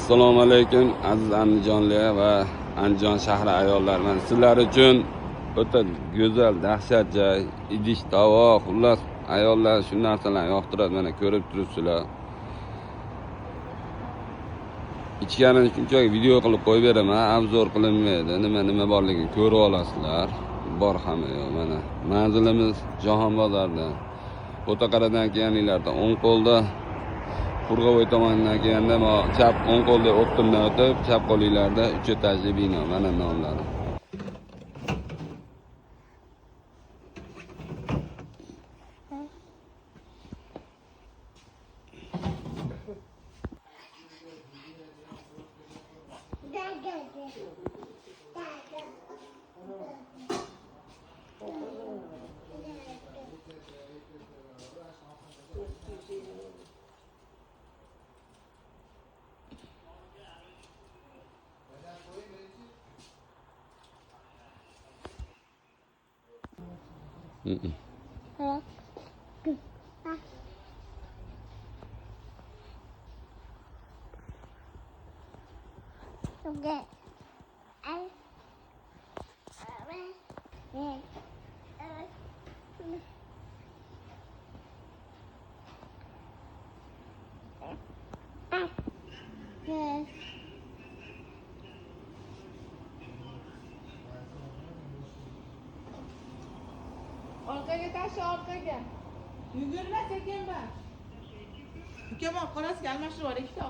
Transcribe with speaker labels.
Speaker 1: Assalomu alaykum aziz andijonliklar va Andijon shahri ayollar. Men sizlar uchun o'ta go'zal, dahshat joy, idish, tovoq, xullas ayollar shu narsalarni yoqtiradi. Mana ko'rib turibsizlar. Ichkarini shunchaki video qilib qo'yib beraman, obzor qilinmaydi. Nima borligini ko'rib olasizlar. Bor hamma yo'q. Mana manzilimiz Jahon bozorida. O'taqaradan kelganinglarda o'ng qo'lda Qurg'avoy tomonidan kelganda chap o'ng qo'lda o'ttirdan o'tib, chap qo'linglarda 3 etajli bino. Mana nomlari.
Speaker 2: Okay.
Speaker 3: Orqaga tashi, orqaga. Yugurma sekin bor. Ukaman, qolasiga almashtirib yuboring ikkita.